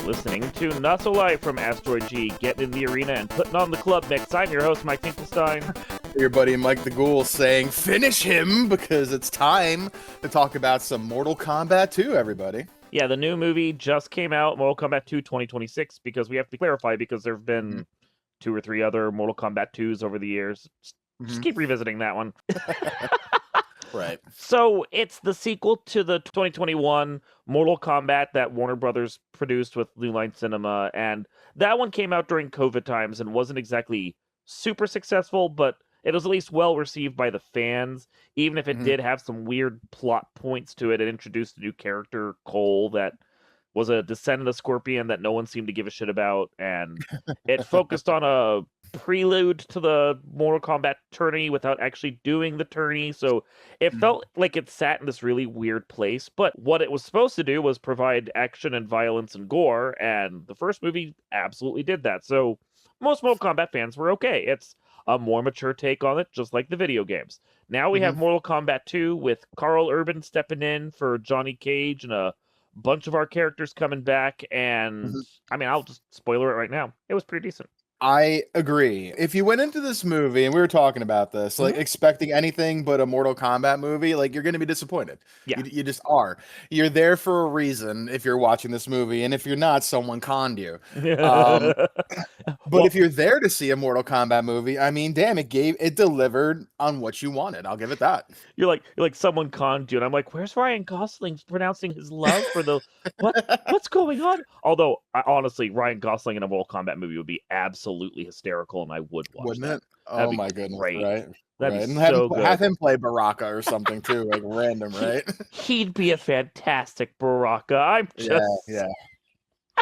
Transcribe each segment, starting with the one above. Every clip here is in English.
listening to Not So Live from Asteroid G, getting in the arena and putting on the club mix. I'm your host, Mike Finkelstein. Your buddy Mike the Ghoul saying, finish him, because it's time to talk about some Mortal Kombat 2, everybody. Yeah, the new movie just came out, Mortal Kombat 2 2026, because we have to clarify, because there have been 2 or 3 other Mortal Kombat 2s over the years. Just keep revisiting that one. Right. So it's the sequel to the 2021 Mortal Kombat that Warner Brothers produced with New Line Cinema, and that one came out during COVID times and wasn't exactly super successful, but it was at least well received by the fans, even if it did have some weird plot points to it. It introduced a new character, Cole, that was a descendant of Scorpion that no one seemed to give a shit about, and it focused on a prelude to the Mortal Kombat tourney without actually doing the tourney, so it felt like it sat in this really weird place. But what it was supposed to do was provide action and violence and gore, and the first movie absolutely did that. So most Mortal Kombat fans were okay. It's a more mature take on it, just like the video games. Now we have Mortal Kombat 2 with Carl Urban stepping in for Johnny Cage and a bunch of our characters coming back, and I mean, I'll just spoiler it right now. It was pretty decent. I agree. If you went into this movie, and we were talking about this, like expecting anything but a Mortal Kombat movie, like you're going to be disappointed. Yeah. You just are. You're there for a reason if you're watching this movie, and if you're not, someone conned you. But if you're there to see a Mortal Kombat movie, I mean, damn, it delivered on what you wanted. I'll give it that. You're like someone conned you, and I'm like, where's Ryan Gosling pronouncing his love for the what's going on? Although honestly, Ryan Gosling in a Mortal Kombat movie would be absolutely hysterical, and I would watch. Wouldn't that. it? Oh my goodness! Great. Right. That'd right. be And so good. Have him play Baraka or something too, like random, right? He'd be a fantastic Baraka. I'm just yeah.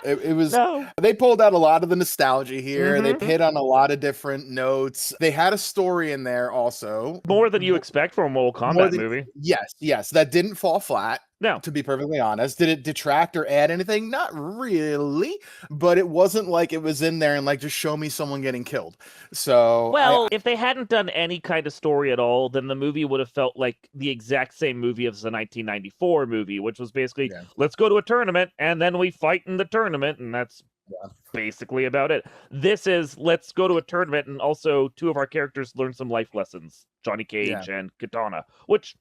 It was. No. They pulled out a lot of the nostalgia here. They hit on a lot of different notes. They had a story in there also. More than you expect from a Mortal Kombat movie. Yes. That didn't fall flat. No. To be perfectly honest. Did it detract or add anything? Not really. But it wasn't like it was in there and like, just show me someone getting killed. So well, if they hadn't done any kind of story at all, then the movie would have felt like the exact same movie as the 1994 movie, which was basically, let's go to a tournament and then we fight in the tournament, and that's basically about it. This is, let's go to a tournament and also 2 of our characters learn some life lessons, Johnny Cage and Katana, which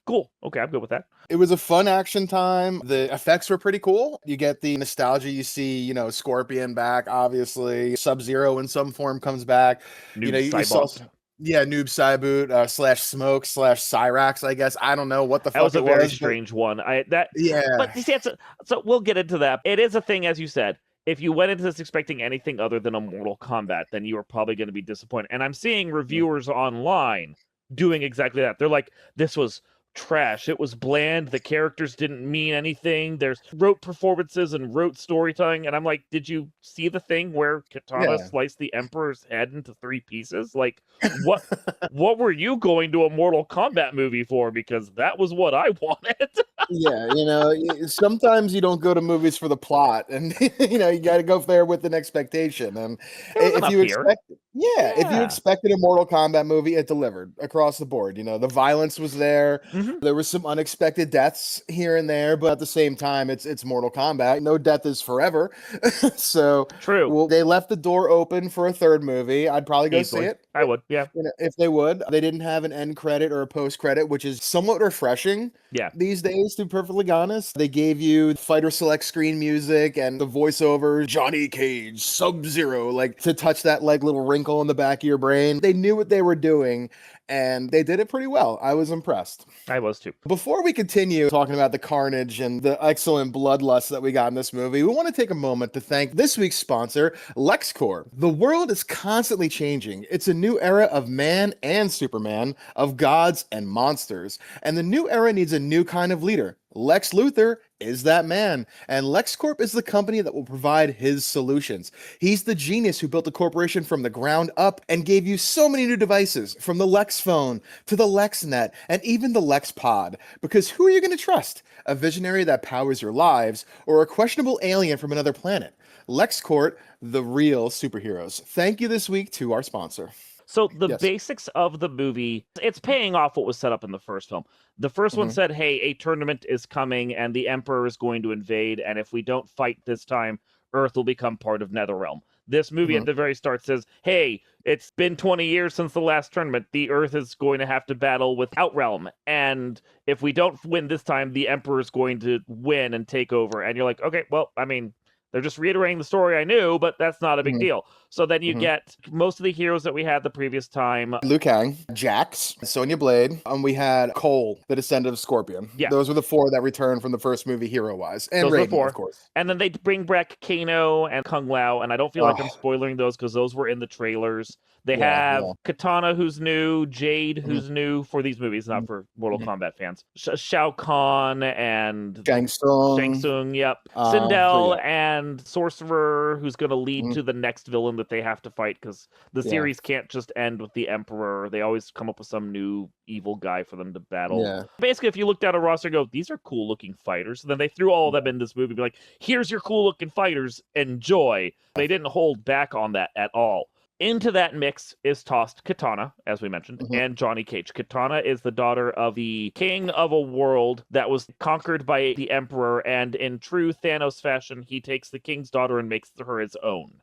cool. Okay, I'm good with that. It was a fun action time. The effects were pretty cool. You get the nostalgia. You see, Scorpion back, obviously. Sub-Zero in some form comes back. Noob you saw, Noob Saibot / Smoke / Cyrax, I guess. I don't know what the fuck it was. That was a very strange one. But you see, so we'll get into that. It is a thing, as you said. If you went into this expecting anything other than a Mortal Kombat, then you are probably going to be disappointed. And I'm seeing reviewers online doing exactly that. They're like, this was trash. It was bland. The characters didn't mean anything. There's rote performances and rote storytelling. And I'm like, did you see the thing where Katana sliced the Emperor's head into 3 pieces? Like, what were you going to a Mortal Kombat movie for? Because that was what I wanted. Sometimes you don't go to movies for the plot, and you got to go there with an expectation. And if you expected a Mortal Kombat movie, it delivered across the board. The violence was there. There was some unexpected deaths here and there, but at the same time, it's Mortal Kombat. No death is forever. So true. Well, they left the door open for a 3rd movie. I'd probably go see it. I would, yeah. If they would. They didn't have an end credit or a post credit, which is somewhat refreshing. These days, to be perfectly honest. They gave you fighter select screen music and the voiceover, Johnny Cage, Sub-Zero, like to touch that like little wrinkle in the back of your brain. They knew what they were doing, and they did it pretty well. I was impressed. I was too. Before we continue talking about the carnage and the excellent bloodlust that we got in this movie, we want to take a moment to thank this week's sponsor, LexCorp. The world is constantly changing. It's a new era of man and Superman, of gods and monsters. And the new era needs a new kind of leader. Lex Luthor is that man, and LexCorp is the company that will provide his solutions. He's the genius who built the corporation from the ground up and gave you so many new devices, from the Lex phone to the LexNet and even the Lex Pod. Because who are you going to trust? A visionary that powers your lives, or a questionable alien from another planet? LexCorp, the real superheroes. Thank you this week to our sponsor. So the basics of the movie, it's paying off what was set up in the first film. The first one said, hey, a tournament is coming and the Emperor is going to invade, and if we don't fight this time, Earth will become part of Netherrealm. This movie Mhm. at the very start says, hey, it's been 20 years since the last tournament. The Earth is going to have to battle with Outrealm. And if we don't win this time, the Emperor is going to win and take over. And you're like, okay, well, I mean, they're just reiterating the story I knew, but that's not a big Mhm. deal. So then you Mhm. get most of the heroes that we had the previous time. Liu Kang, Jax, Sonya Blade, and we had Cole, the descendant of Scorpion. Yeah. Those were the 4 that returned from the first movie hero-wise. And Those are the Raiden, 4. of course. And then they bring back Kano and Kung Lao, and I don't feel like I'm Oh, spoiling those because those were in the trailers. They yeah, have yeah. Katana, who's new, Jade, Mhm. who's new for these movies, not Mhm. for Mortal Mhm. Kombat fans. Shao Kahn and Shang Shang Tsung. Tsung, yep. So Sindel yeah. and Sorcerer, who's going to lead Mhm. to the next villain that they have to fight because the Yeah. series can't just end with the Emperor. They always come up with some new evil guy for them to battle. Yeah. Basically, if you looked at a roster and go, these are cool looking fighters, then they threw all of them in this movie, be like, here's your cool looking fighters, enjoy. They didn't hold back on that at all. Into that mix is tossed Katana, as we mentioned, Mhm. and Johnny Cage. Katana is the daughter of the king of a world that was conquered by the Emperor, and in true Thanos fashion, he takes the king's daughter and makes her his own.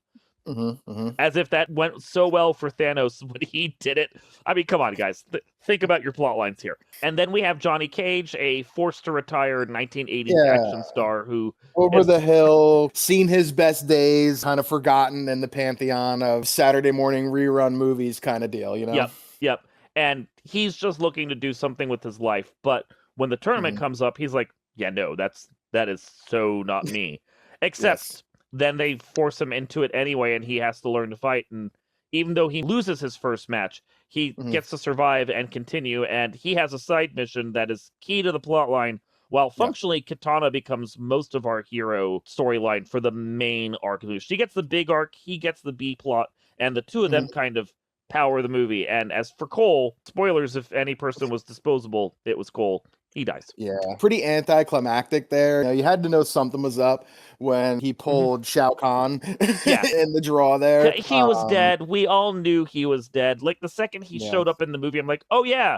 Mhm. Mhm. As if that went so well for Thanos when he did it. I mean, come on, guys. Think about your plot lines here. And then we have Johnny Cage, a forced to retire 1980s Yeah. action star who Over is the hill, seen his best days, kind of forgotten in the pantheon of Saturday morning rerun movies kind of deal, you know? Yep, yep. And he's just looking to do something with his life. But when the tournament Mhm. comes up, he's like, yeah, no, that is so not me. Yes. Except then they force him into it anyway, and he has to learn to fight. And even though he loses his first match, he Mhm. gets to survive and continue. And he has a side mission that is key to the plot line. While Yeah. functionally, Katana becomes most of our hero storyline for the main arc. She gets the big arc, he gets the B plot, and the two of them Mhm. kind of power the movie. And as for Cole, spoilers, if any person was disposable, it was Cole. He dies. Yeah. Pretty anticlimactic there. You had to know something was up when he pulled Shao Kahn Yeah. in the draw there. He was dead. We all knew he was dead. Like the second he Yeah. showed up in the movie, I'm like, oh yeah,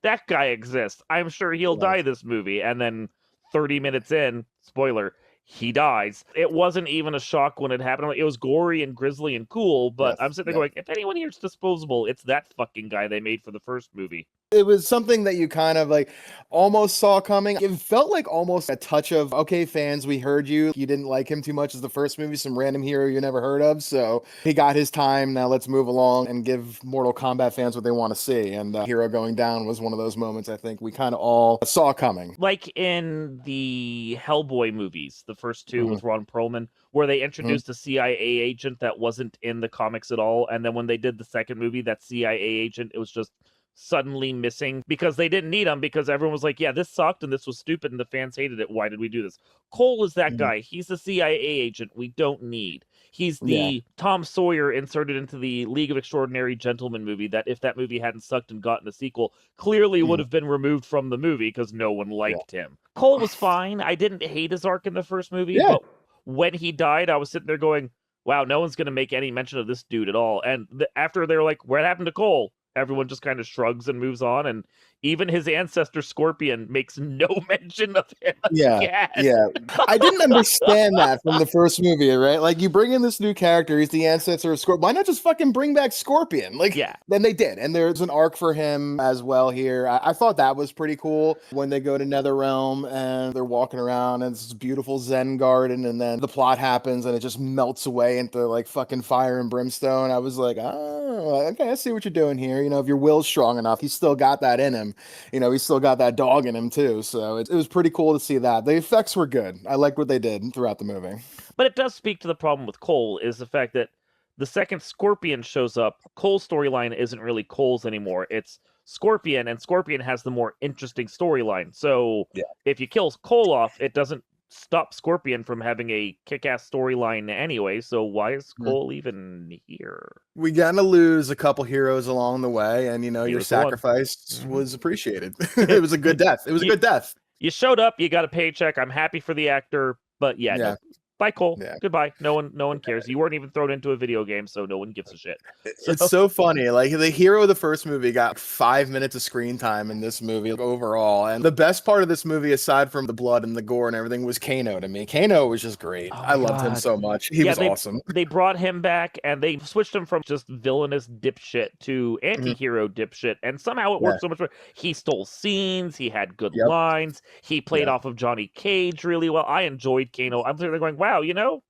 that guy exists. I'm sure he'll Yeah. die this movie. And then 30 minutes in, spoiler, he dies. It wasn't even a shock when it happened. Like, it was gory and grisly and cool, but I'm Yes. sitting there Yeah. going, if anyone here's disposable, it's that fucking guy they made for the first movie. It was something that you kind of like almost saw coming. It felt like almost a touch of, okay, fans, we heard you. You didn't like him too much as the first movie, some random hero you never heard of. So he got his time. Now let's move along and give Mortal Kombat fans what they want to see. And Hero going down was one of those moments I think we kind of all saw coming. Like in the Hellboy movies, the first two Mhm. with Ron Perlman, where they Mhm. introduced a CIA agent that wasn't in the comics at all. And then when they did the second movie, that CIA agent, it was just suddenly missing because they didn't need him because everyone was like, yeah, this sucked and this was stupid and the fans hated it. Why did we do this? Cole is that Mhm. guy. He's the CIA agent we don't need. He's Yeah. the Tom Sawyer inserted into the League of Extraordinary Gentlemen movie that if that movie hadn't sucked and gotten a sequel, clearly would Mhm. have been removed from the movie because no one Yeah. liked him. Cole was fine. I didn't hate his arc in the first movie, Yeah. but when he died, I was sitting there going, wow, no one's going to make any mention of this dude at all. And after they were like, what happened to Cole? Everyone just kind of shrugs and moves on. And even his ancestor Scorpion makes no mention of him Yeah, again. yeah. I didn't understand that from the first movie, right? Like, you bring in this new character, he's the ancestor of Scorpion. Why not just fucking bring back Scorpion? Like, Yeah. then they did. And there's an arc for him as well here. I thought that was pretty cool when they go to Netherrealm and they're walking around and it's this beautiful Zen garden. And then the plot happens and it just melts away into like fucking fire and brimstone. I was like, oh, okay, I see what you're doing here. You know, if your will's strong enough, he's still got that in him. You know, he's still got that dog in him too. So it was pretty cool to see that. The effects were good. I liked what they did throughout the movie. But it does speak to the problem with Cole is the fact that the second Scorpion shows up, Cole's storyline isn't really Cole's anymore. It's Scorpion, and Scorpion has the more interesting storyline. So Yeah. if you kill Cole off, it doesn't stop Scorpion from having a kick-ass storyline anyway. So why is Mhm. Cole even here? We gotta lose a couple heroes along the way, and you know, He your was the one. sacrifice Mhm. was appreciated. It was a good death. It was a You- good death. You showed up, you got a paycheck. I'm happy for the actor, but yeah, Yeah. no. Bye, Cole. Yeah. Goodbye. No one cares. You weren't even thrown into a video game, so no one gives a shit. So It's so funny. Like the hero of the first movie got 5 minutes of screen time in this movie overall. And the best part of this movie, aside from the blood and the gore and everything, was Kano to me. Kano was just great. oh I my loved him God. so much. He was awesome. They brought him back and they switched him from just villainous dipshit to anti-hero dipshit, and somehow it Yeah. worked so much better. He stole scenes, he had good Yep. lines, he played Yep. off of Johnny Cage really well. I enjoyed Kano. I'm sitting there going, wow,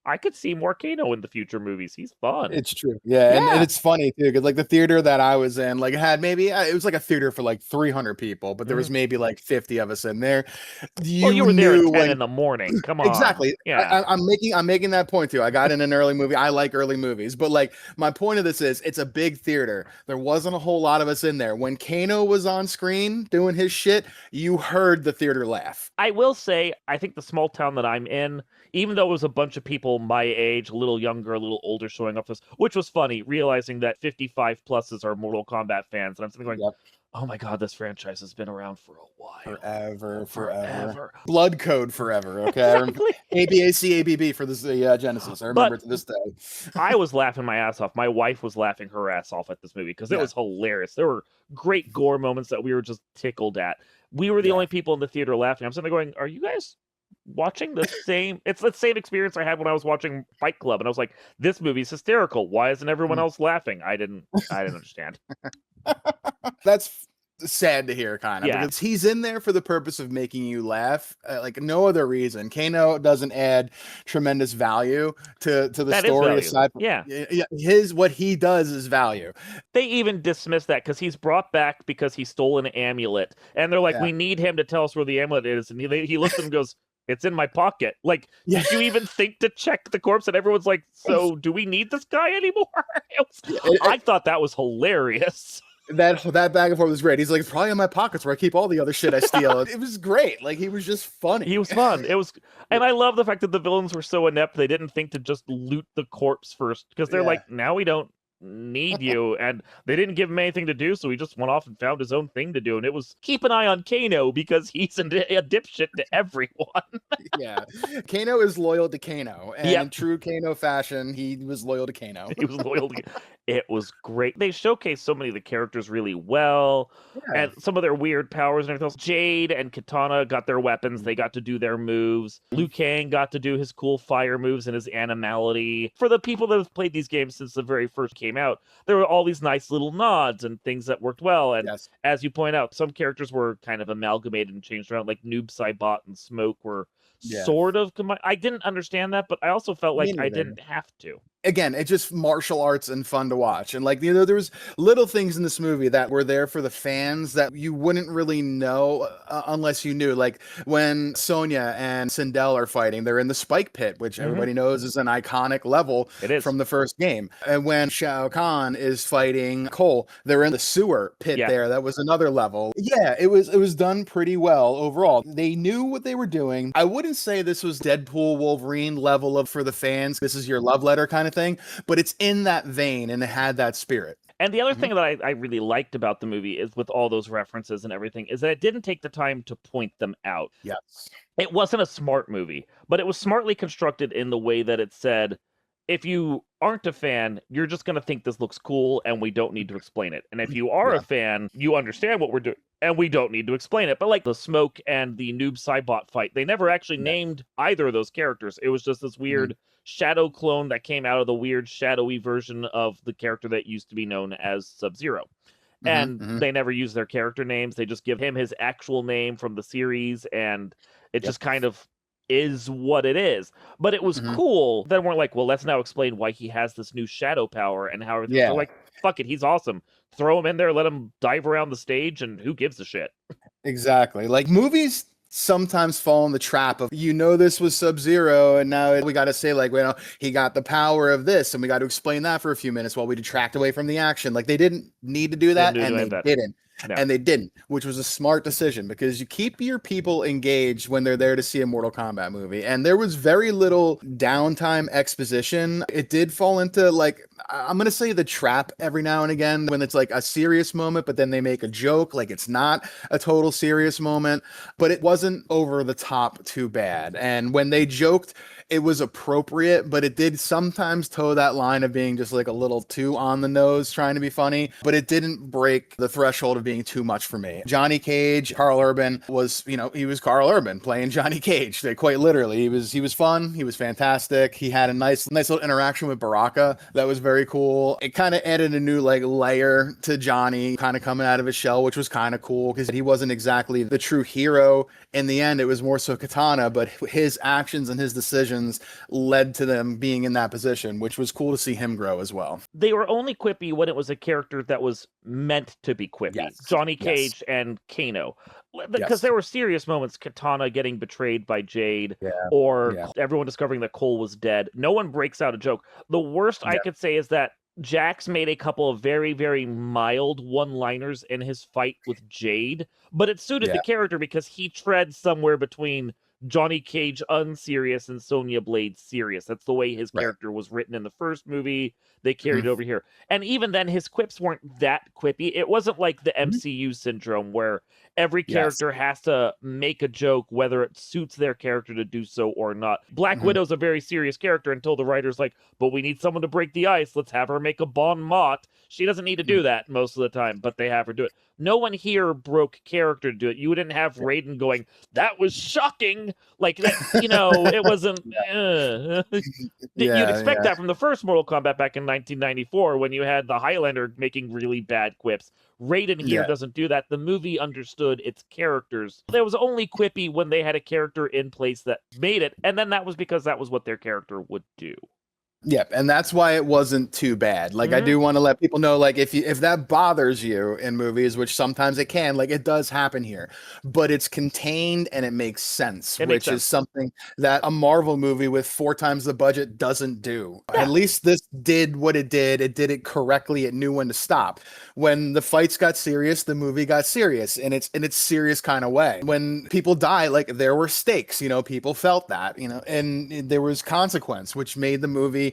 I could see more Kano in the future movies. He's fun. It's true. Yeah. And it's funny too, because like the theater that I was in, like had maybe it was like a theater for like 300 people, but there was maybe like 50 of us in there. Well, you were there at 10 when in the morning. Come on. exactly. Yeah. I'm making that point too. I got in an early movie. I like early movies, but like my point of this is it's a big theater. There wasn't a whole lot of us in there. When Kano was on screen doing his shit, you heard the theater laugh. I will say, I think the small town that I'm in, even though it was a bunch of people my age, a little younger, a little older showing up for this, which was funny, realizing that 55 pluses are Mortal Kombat fans. And I'm sitting there going, oh my God, this franchise has been around for a while. Forever. Blood code forever. Okay. Exactly. ABAC, for this Genesis. I remember it to this day. I was laughing my ass off. My wife was laughing her ass off at this movie because it was hilarious. There were great gore moments that we were just tickled at. We were the only people in the theater laughing. I'm sitting there going, are you guys watching the same? It's the same experience I had when I was watching Fight Club, and I was like, this movie's hysterical. Why isn't everyone else laughing? I didn't understand. That's sad to hear, kind of, because he's in there for the purpose of making you laugh, like no other reason. Kano doesn't add tremendous value to the That story is aside from what he does is value. They even dismiss that because he's brought back because he stole an amulet, and they're like, we need him to tell us where the amulet is, and he looks at him and goes, it's in my pocket. Like, did you even think to check the corpse? And everyone's like, so do we need this guy anymore? I thought that was hilarious. That back and forth was great. He's like, it's probably in my pockets where I keep all the other shit I steal. It was great. Like, he was just funny. He was fun. And I love the fact that the villains were so inept they didn't think to just loot the corpse first, because they're like, now we don't need you, and they didn't give him anything to do, so he just went off and found his own thing to do, and it was keep an eye on Kano because he's a dipshit to everyone. Kano is loyal to Kano, and in true Kano fashion, he was loyal to Kano. He was loyal to It was great. They showcased so many of the characters really well, and some of their weird powers and everything else. Jade and Katana got their weapons. They got to do their moves. Liu Kang got to do his cool fire moves and his animality. For the people that have played these games since the very first came out, there were all these nice little nods and things that worked well. And as you point out, some characters were kind of amalgamated and changed around, like Noob Saibot and Smoke were sort of combined. I didn't understand that, but I also felt like I didn't have to. Again, it's just martial arts and fun to watch. And like, there was little things in this movie that were there for the fans that you wouldn't really know unless you knew. Like when Sonya and Sindel are fighting, they're in the spike pit, which everybody knows is an iconic level from the first game. And when Shao Kahn is fighting Cole, they're in the sewer pit there. That was another level. Yeah, it was done pretty well overall. They knew what they were doing. I wouldn't say this was Deadpool Wolverine level of for the fans. This is your love letter kind of thing, but it's in that vein and it had that spirit. And the other thing that I really liked about the movie is, with all those references and everything, is that it didn't take the time to point them out. Yes. It wasn't a smart movie, but it was smartly constructed in the way that it said, if you aren't a fan, you're just going to think this looks cool and we don't need to explain it. And if you are a fan, you understand what we're doing and we don't need to explain it. But like the Smoke and the Noob Saibot fight, they never actually named either of those characters. It was just this weird shadow clone that came out of the weird shadowy version of the character that used to be known as Sub-Zero. And they never use their character names. They just give him his actual name from the series, and it just kind of is what it is. But it was cool that we're like, well, let's now explain why he has this new shadow power and how everything. They're like, fuck it, he's awesome. Throw him in there, let him dive around the stage, and who gives a shit? Exactly. Like, movies sometimes fall in the trap of, this was Sub-Zero, and now we got to say, like, well, he got the power of this, and we got to explain that for a few minutes while we detract away from the action. Like, they didn't need to do that, and they didn't. No. And they didn't, which was a smart decision, because you keep your people engaged when they're there to see a Mortal Kombat movie. And there was very little downtime exposition. It did fall into, like, I'm going to say the trap every now and again when it's like a serious moment, but then they make a joke. Like, it's not a total serious moment, but it wasn't over the top too bad. And when they joked, it was appropriate, but it did sometimes toe that line of being just like a little too on the nose, trying to be funny, but it didn't break the threshold of being too much for me. Johnny Cage, Carl Urban was, he was Carl Urban playing Johnny Cage. Quite literally, he was fun. He was fantastic. He had a nice little interaction with Baraka that was very cool. It kind of added a new like layer to Johnny kind of coming out of his shell, which was kind of cool because he wasn't exactly the true hero. In the end, it was more so Katana, but his actions and his decisions led to them being in that position, which was cool to see him grow as well. They were only quippy when it was a character that was meant to be quippy. Yes. Johnny Cage and Kano. Because there were serious moments, Katana getting betrayed by Jade, or everyone discovering that Cole was dead. No one breaks out a joke. The worst I could say is that Jax made a couple of very, very mild one-liners in his fight with Jade, but it suited the character because he treads somewhere between Johnny Cage unserious and Sonya Blade serious. That's the way his character was written in the first movie. They carried it over here. And even then, his quips weren't that quippy. It wasn't like the MCU syndrome where every character has to make a joke, whether it suits their character to do so or not. Black Widow's a very serious character until the writer's like, but we need someone to break the ice. Let's have her make a bon mot. She doesn't need to do that most of the time, but they have her do it. No one here broke character to do it. You didn't have Raiden going, that was shocking. Like, that, it wasn't... You'd expect that from the first Mortal Kombat back in 1994 when you had the Highlander making really bad quips. Raiden here doesn't do that. The movie understood its characters. There was only quippy when they had a character in place that made it, and then that was because that was what their character would do. Yep, and that's why it wasn't too bad. Like, I do want to let people know, like, if that bothers you in movies, which sometimes it can, like, it does happen here, but it's contained and it makes sense, which is something that a Marvel movie with 4 times the budget doesn't do. At least this did what it did. It did it correctly. It knew when to stop. When the fights got serious, the movie got serious in its serious kind of way. When people die, like, there were stakes, people felt that, and there was consequence, which made the movie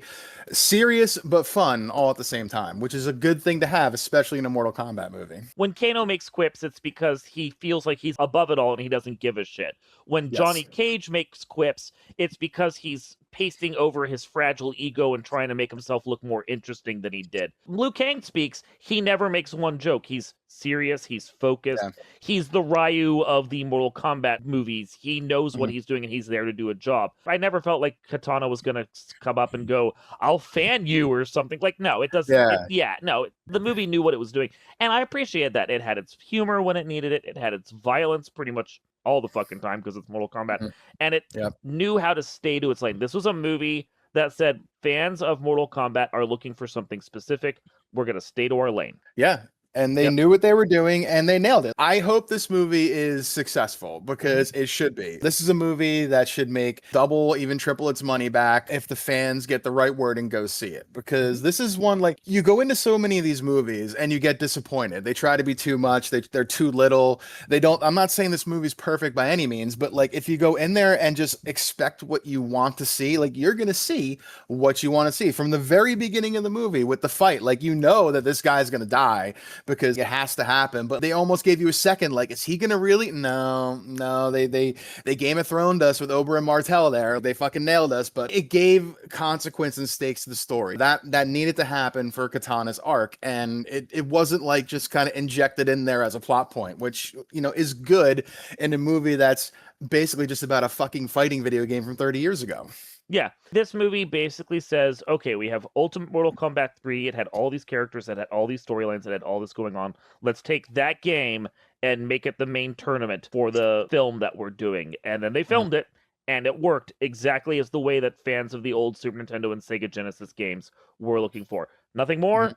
serious but fun all at the same time, which is a good thing to have, especially in a Mortal Kombat movie. When Kano makes quips, it's because he feels like he's above it all and he doesn't give a shit. When Johnny Cage makes quips, it's because he's pasting over his fragile ego and trying to make himself look more interesting than he did. Liu Kang speaks, he never makes one joke. He's serious, he's focused. He's the Ryu of the Mortal Kombat movies. He knows what he's doing and he's there to do a job. I never felt like Katana was going to come up and go, I'll fan you or something. Like, no, it doesn't. No, the movie knew what it was doing. And I appreciate that. It had its humor when it needed it. It had its violence pretty much all the fucking time because it's Mortal Kombat. And it knew how to stay to its lane. This was a movie that said fans of Mortal Kombat are looking for something specific. We're going to stay to our lane. Yeah. And they knew what they were doing and they nailed it. I hope this movie is successful because it should be. This is a movie that should make double, even triple its money back if the fans get the right word and go see it. Because this is one, like, you go into so many of these movies and you get disappointed. They try to be too much. They're too little. I'm not saying this movie's perfect by any means, but like if you go in there and just expect what you want to see, like you're going to see what you want to see from the very beginning of the movie with the fight. Like, that this guy's going to die because it has to happen, but they almost gave you a second, like, is he gonna really? No, they Game of Thrones us with Oberyn Martell there. They fucking nailed us, but it gave consequence and stakes to the story. That needed to happen for Katana's arc, and it wasn't like just kind of injected in there as a plot point, which, is good in a movie that's basically just about a fucking fighting video game from 30 years ago. Yeah, this movie basically says, okay, we have Ultimate Mortal Kombat 3. It had all these characters, it had all these storylines, it had all this going on. Let's take that game and make it the main tournament for the film that we're doing. And then they filmed it, and it worked exactly as the way that fans of the old Super Nintendo and Sega Genesis games were looking for. Nothing more,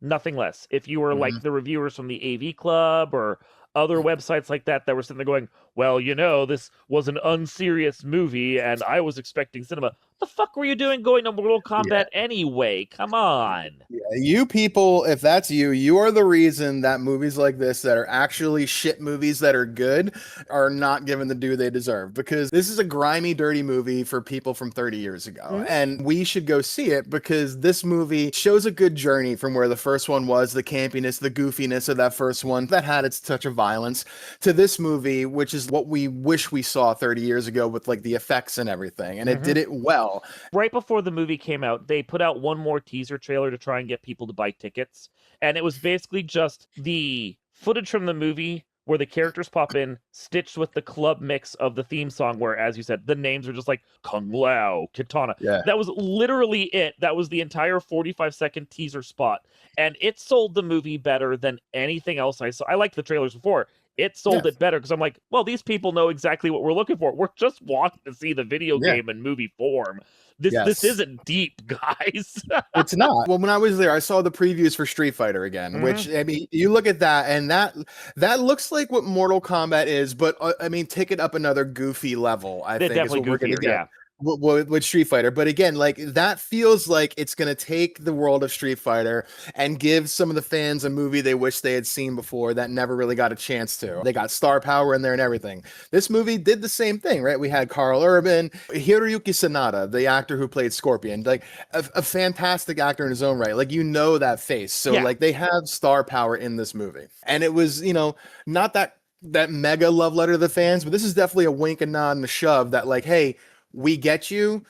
nothing less. If you were like the reviewers from the AV Club or other websites like that were sitting there going, well, this was an unserious movie and I was expecting cinema. What the fuck were you doing going to Mortal Kombat anyway? Come on. Yeah, you people, if that's you are the reason that movies like this that are actually shit movies that are good are not given the due they deserve, because this is a grimy, dirty movie for people from 30 years ago. And we should go see it because this movie shows a good journey from where the first one was, the campiness, the goofiness of that first one that had its touch of violence, to this movie, which is what we wish we saw 30 years ago with like the effects and everything. And it did it well. well. Right before the movie came out, they put out one more teaser trailer to try and get people to buy tickets. And it was basically just the footage from the movie where the characters pop in, stitched with the club mix of the theme song, where, as you said, the names are just like Kung Lao, Kitana. Yeah. That was literally it. That was the entire 45-second teaser spot. And it sold the movie better than anything else I saw. I liked the trailers before. It sold it better because I'm like, well, these people know exactly what we're looking for. We're just wanting to see the video game in movie form. This isn't deep, guys. It's not. Well, when I was there, I saw the previews for Street Fighter again, which, I mean, you look at that, and that looks like what Mortal Kombat is, but I mean, take it up another goofy level. I think is what we're going to get. Yeah. With Street Fighter. But again, like, that feels like it's going to take the world of Street Fighter and give some of the fans a movie they wish they had seen before that never really got a chance to. They got star power in there and everything. This movie did the same thing, right? We had Carl Urban, Hiroyuki Sanada, the actor who played Scorpion, like a fantastic actor in his own right. Like, you know that face. So like, they have star power in this movie. And it was, you know, not that mega love letter to the fans, but this is definitely a wink and nod and a shove that, like, hey, we get you.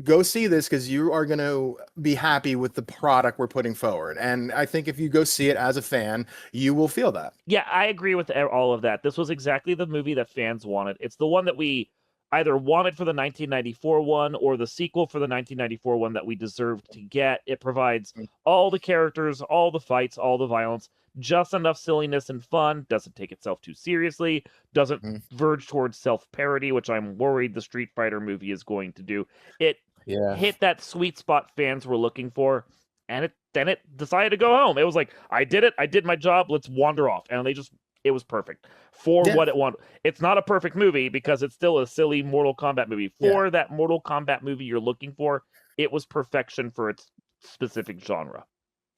Go see this because you are going to be happy with the product we're putting forward. And I think if you go see it as a fan, you will feel that. Yeah, I agree with all of that. This was exactly the movie that fans wanted. It's the one that we either wanted for the 1994 one or the sequel for the 1994 one that we deserved to get. It provides all the characters, all the fights, all the violence, just enough silliness and fun, doesn't take itself too seriously, doesn't verge towards self-parody, which I'm worried the Street Fighter movie is going to do. It hit that sweet spot fans were looking for, and then it decided to go home. It was like, I did it, I did my job, let's wander off. And it was perfect for what it wanted. It's not a perfect movie because it's still a silly Mortal Kombat movie. For that Mortal Kombat movie you're looking for, it was perfection for its specific genre.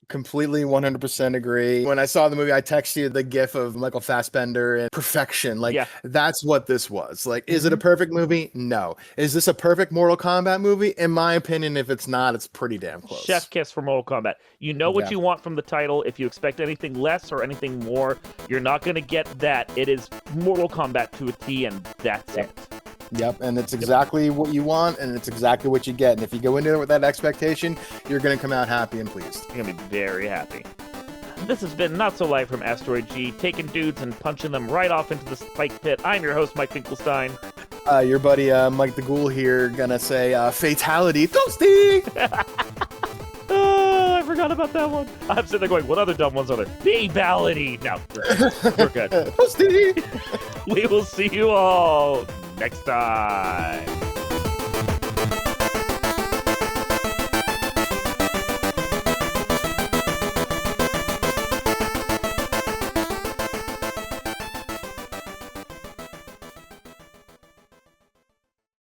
Completely 100% agree. When I saw the movie, I texted you the gif of Michael Fassbender and perfection. Like, that's what this was. Like, is it a perfect movie? No. Is this a perfect Mortal Kombat movie? In my opinion, if it's not, it's pretty damn close. Chef kiss for Mortal Kombat. You know what you want from the title. If you expect anything less or anything more, you're not going to get that. It is Mortal Kombat to a T, and that's it. Yep, and it's exactly what you want, and it's exactly what you get. And if you go into it with that expectation, you're going to come out happy and pleased. You're going to be very happy. This has been Not So Live from Asteroid G, taking dudes and punching them right off into the spike pit. I'm your host, Mike Finkelstein. Your buddy Mike the Ghoul here, gonna say fatality, toasty! Oh, I forgot about that one. I'm sitting there going, what other dumb ones are there? Fatality! No, we're good. Toasty! We will see you all next time.